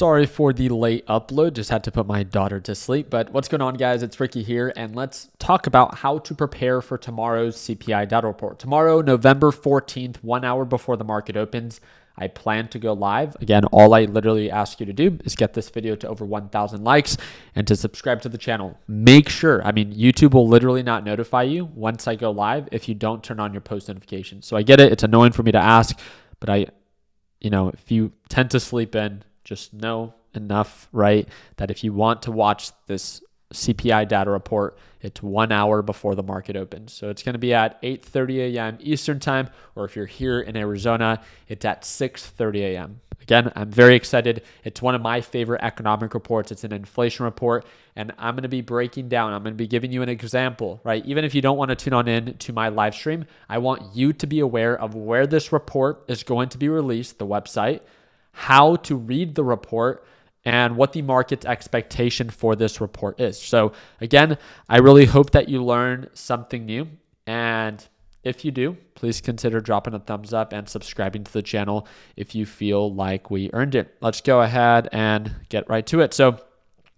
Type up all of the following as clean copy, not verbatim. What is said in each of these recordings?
Sorry for the late upload, just had to put my daughter to sleep. But what's going on, guys? It's Ricky here, and let's talk about how to prepare for tomorrow's CPI data report. Tomorrow, November 14th, 1 hour before the market opens, I plan to go live. Again, all I literally ask you to do is get this video to over 1,000 likes and to subscribe to the channel. Make sure, YouTube will literally not notify you once I go live if you don't turn on your post notifications. So I get it. It's annoying for me to ask, but if you tend to sleep in, just know enough, right, that if you want to watch this CPI data report, it's 1 hour before the market opens. So it's going to be at 8:30 a.m. Eastern time, or if you're here in Arizona, it's at 6:30 a.m. Again, I'm very excited. It's one of my favorite economic reports. It's an inflation report, and I'm going to be breaking down. I'm going to be giving you an example, right? Even if you don't want to tune on in to my live stream, I want you to be aware of where this report is going to be released, the website, how to read the report, and what the market's expectation for this report is. So again, I really hope that you learn something new. And if you do, please consider dropping a thumbs up and subscribing to the channel if you feel like we earned it. Let's go ahead and get right to it. So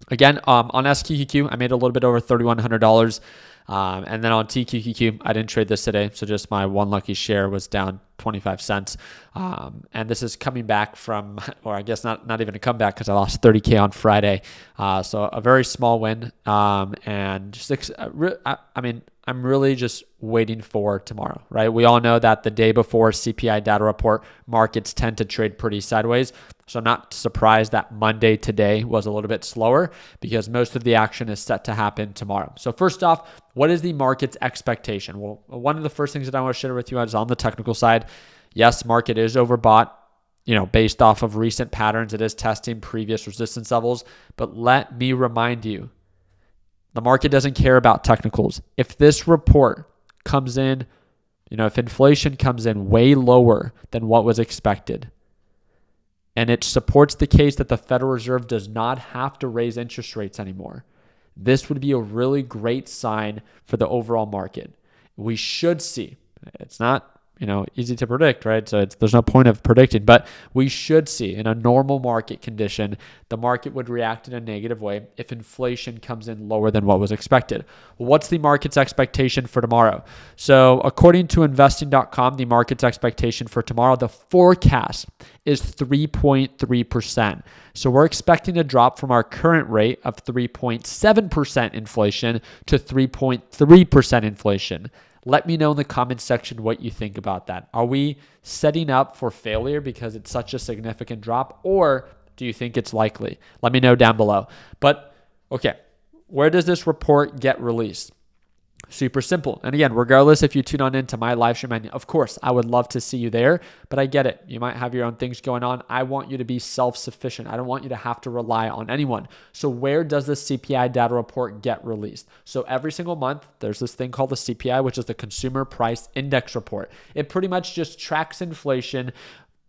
again, on SQQQ, I made a little bit over $3,100. And then on TQQQ, I didn't trade this today. So just my one lucky share was down 25 cents. And this is coming back from, or I guess not even a comeback because I lost 30K on Friday. So a very small win. And just, I'm really just waiting for tomorrow, right? We all know that the day before CPI data report, markets tend to trade pretty sideways. So I'm not surprised that Monday today was a little bit slower because most of the action is set to happen tomorrow. So first off, what is the market's expectation? Well, one of the first things that I want to share with you is on the technical side. Yes, market is overbought, based off of recent patterns. It is testing previous resistance levels, but let me remind you, the market doesn't care about technicals. If this report comes in, if inflation comes in way lower than what was expected, and it supports the case that the Federal Reserve does not have to raise interest rates anymore, this would be a really great sign for the overall market. We should see, it's not easy to predict, right? So there's no point of predicting, but we should see in a normal market condition, the market would react in a negative way if inflation comes in lower than what was expected. Well, what's the market's expectation for tomorrow? So according to investing.com, the market's expectation for tomorrow, the forecast is 3.3%. So we're expecting a drop from our current rate of 3.7% inflation to 3.3% inflation. Let me know in the comments section what you think about that. Are we setting up for failure because it's such a significant drop, or do you think it's likely? Let me know down below. But okay, where does this report get released? Super simple. And again, regardless if you tune on into my live stream, and of course, I would love to see you there, but I get it. You might have your own things going on. I want you to be self-sufficient. I don't want you to have to rely on anyone. So where does the CPI data report get released? So every single month, there's this thing called the CPI, which is the Consumer Price Index Report. It pretty much just tracks inflation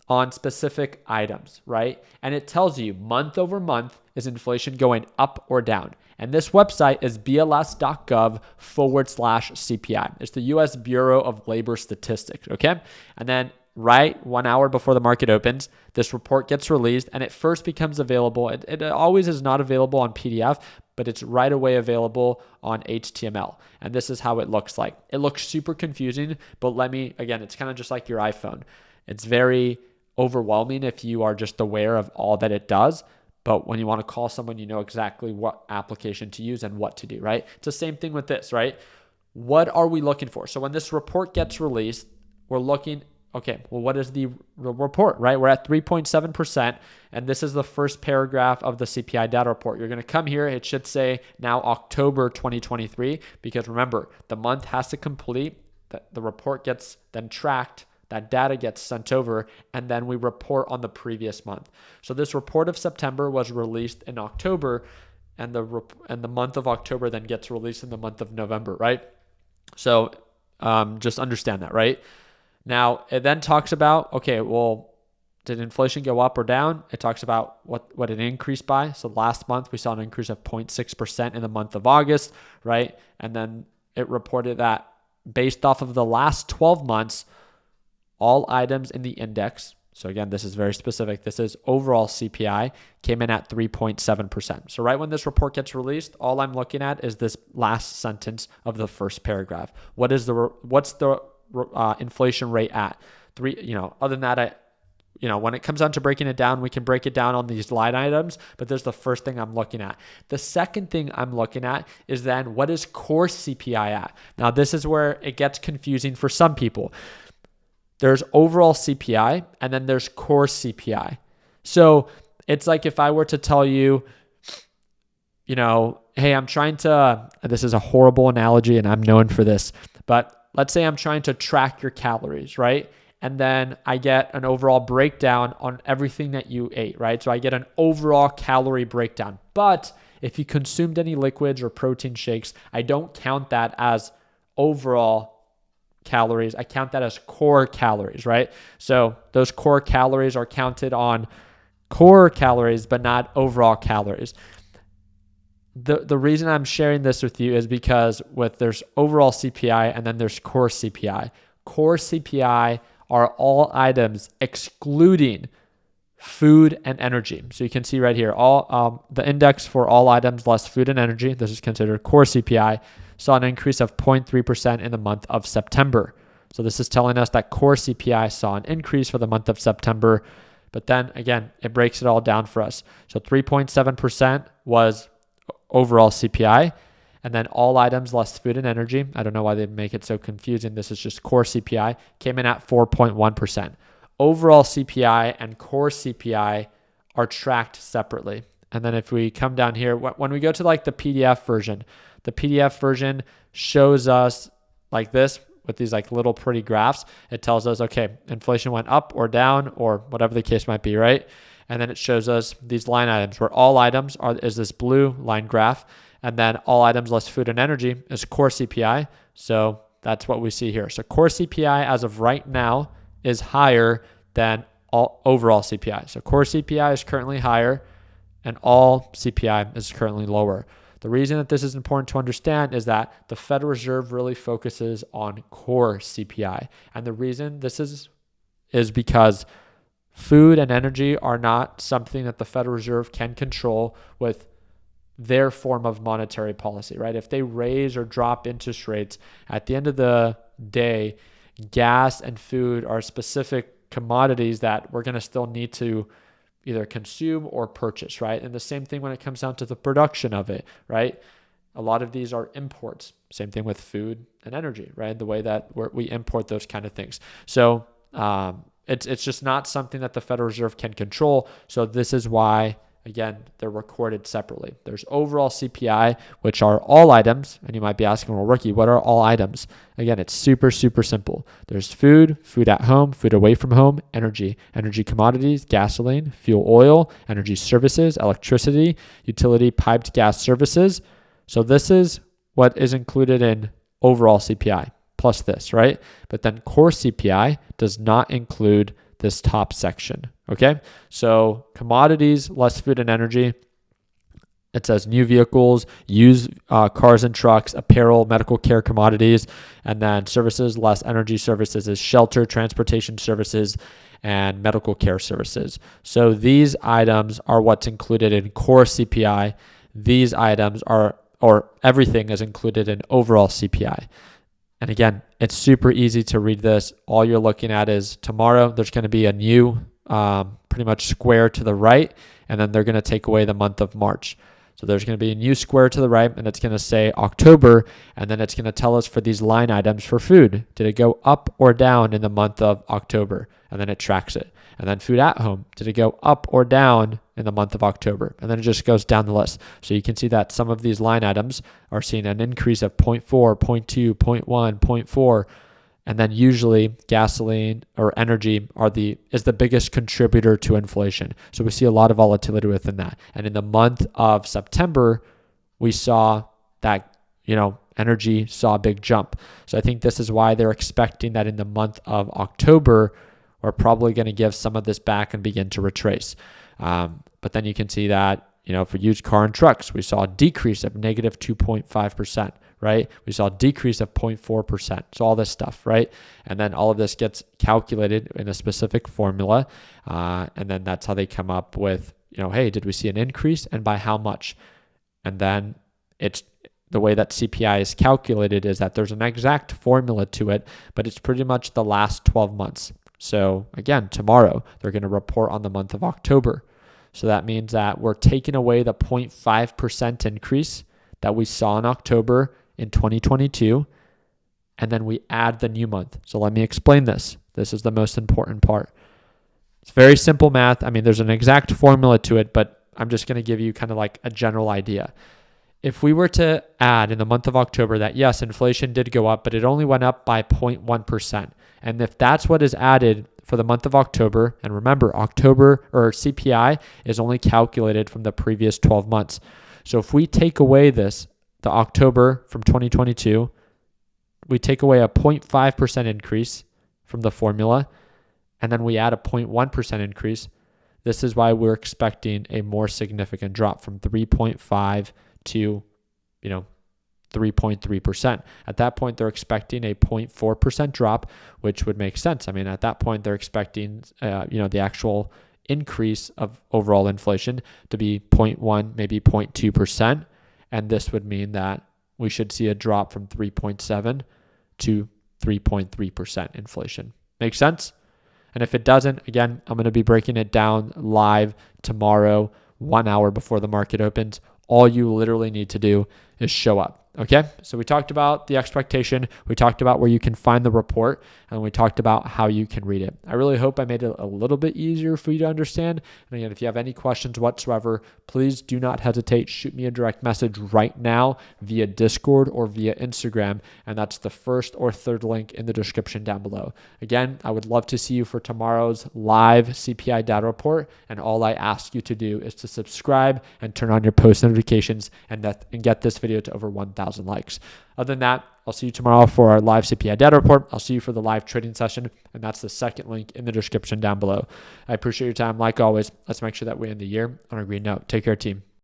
on specific items, right? And it tells you month over month, is inflation going up or down? And this website is bls.gov/CPI. It's the U.S. Bureau of Labor Statistics, okay? And then right 1 hour before the market opens, this report gets released and it first becomes available. It always is not available on PDF, but it's right away available on HTML. And this is how it looks like. It looks super confusing, but again, it's kind of just like your iPhone. It's very overwhelming if you are just aware of all that it does. But when you want to call someone, you know exactly what application to use and what to do, right? It's the same thing with this, right? What are we looking for? So when this report gets released, we're looking, okay, well, what is the report, right? We're at 3.7%, and this is the first paragraph of the CPI data report. You're going to come here. It should say now October 2023, because remember, the month has to complete. The report gets then tracked. That data gets sent over, and then we report on the previous month. So this report of September was released in October, and the month of October then gets released in the month of November, right? So just understand that, right? Now, it then talks about, okay, well, did inflation go up or down? It talks about what it increased by. So last month, we saw an increase of 0.6% in the month of August, right? And then it reported that based off of the last 12 months, all items in the index So again, this is very specific. This is overall CPI, came in at 3.7%. So right when this report gets released, all I'm looking at is this last sentence of the first paragraph. What's the inflation rate at? Other than that, when it comes down to breaking it down, we can break it down on these line items, but there's the first thing I'm looking at. The second thing I'm looking at is then what is core CPI at? Now, this is where it gets confusing for some people. There's overall CPI and then there's core CPI. So it's like if I were to tell you, hey, this is a horrible analogy and I'm known for this, but let's say I'm trying to track your calories, right? And then I get an overall breakdown on everything that you ate, right? So I get an overall calorie breakdown. But if you consumed any liquids or protein shakes, I don't count that as overall calories. I count that as core calories, right? So those core calories are counted on core calories, but not overall calories. The reason I'm sharing this with you is because there's overall CPI and then there's core CPI. Core CPI are all items excluding food and energy. So you can see right here, all the index for all items less food and energy, this is considered core CPI, saw an increase of 0.3% in the month of September. So this is telling us that core CPI saw an increase for the month of September. But then again, it breaks it all down for us. So 3.7% was overall CPI. And then all items less food and energy, I don't know why they make it so confusing. This is just core CPI, came in at 4.1%. Overall CPI and core CPI are tracked separately. And then if we come down here, when we go to like the PDF version shows us like this with these like little pretty graphs. It tells us, okay, inflation went up or down or whatever the case might be, right? And then it shows us these line items where all items is this blue line graph. And then all items less food and energy is core CPI. So that's what we see here. So core CPI as of right now is higher than all overall CPI. So core CPI is currently higher and all CPI is currently lower. The reason that this is important to understand is that the Federal Reserve really focuses on core CPI. And the reason this is because food and energy are not something that the Federal Reserve can control with their form of monetary policy, right? If they raise or drop interest rates, at the end of the day, gas and food are specific commodities that we're going to still need to either consume or purchase, right? And the same thing when it comes down to the production of it, right? A lot of these are imports. Same thing with food and energy, right? The way that we import those kind of things. So it's just not something that the Federal Reserve can control. So this is why, again, they're recorded separately. There's overall CPI, which are all items. And you might be asking, well, Ricky, what are all items? Again, it's super, super simple. There's food at home, food away from home, energy commodities, gasoline, fuel oil, energy services, electricity, utility, piped gas services. So this is what is included in overall CPI plus this, right? But then core CPI does not include this top section. Okay. So commodities, less food and energy. It says new vehicles, used cars and trucks, apparel, medical care commodities, and then services, less energy services is shelter, transportation services, and medical care services. So these items are what's included in core CPI. These items or everything is included in overall CPI. And again, it's super easy to read this. All you're looking at is tomorrow, there's going to be a new pretty much square to the right, and then they're going to take away the month of March. So there's going to be a new square to the right, and it's going to say October, and then it's going to tell us for these line items for food. Did it go up or down in the month of October? And then it tracks it. And then food at home, did it go up or down in the month of October? And then it just goes down the list. So you can see that some of these line items are seeing an increase of 0.4, 0.2, 0.1, 0.4. And then usually gasoline or energy is the biggest contributor to inflation. So we see a lot of volatility within that. And in the month of September, we saw that, energy saw a big jump. So I think this is why they're expecting that in the month of October, we're probably going to give some of this back and begin to retrace. But then you can see that, for used car and trucks, we saw a decrease of negative 2.5%, right? We saw a decrease of 0.4%. So all this stuff, right? And then all of this gets calculated in a specific formula. And then that's how they come up with, hey, did we see an increase and by how much? And then it's the way that CPI is calculated is that there's an exact formula to it, but it's pretty much the last 12 months. So again, tomorrow, they're going to report on the month of October. So that means that we're taking away the 0.5% increase that we saw in October in 2022, and then we add the new month. So let me explain this. This is the most important part. It's very simple math. I mean, there's an exact formula to it, but I'm just going to give you kind of like a general idea. If we were to add in the month of October that, yes, inflation did go up, but it only went up by 0.1%. And if that's what is added for the month of October, and remember, October or CPI is only calculated from the previous 12 months. So if we take away the October from 2022, we take away a 0.5% increase from the formula, and then we add a 0.1% increase. This is why we're expecting a more significant drop from 3.5 to 3.3%. At that point, they're expecting a 0.4% drop, which would make sense. I mean, at that point, they're expecting the actual increase of overall inflation to be 0.1, maybe 0.2%. And this would mean that we should see a drop from 3.7 to 3.3% inflation. Make sense? And if it doesn't, again, I'm going to be breaking it down live tomorrow, 1 hour before the market opens. All you literally need to do is show up. Okay, so we talked about the expectation, we talked about where you can find the report, and we talked about how you can read it. I really hope I made it a little bit easier for you to understand. And again, if you have any questions whatsoever, please do not hesitate. Shoot me a direct message right now via Discord or via Instagram, and that's the first or third link in the description down below. Again, I would love to see you for tomorrow's live CPI data report, and all I ask you to do is to subscribe and turn on your post notifications and get this video to over 1,000 likes. Other than that, I'll see you tomorrow for our live CPI data report. I'll see you for the live trading session, and that's the second link in the description down below. I appreciate your time. Like always, let's make sure that we end the year on a green note. Take care, team.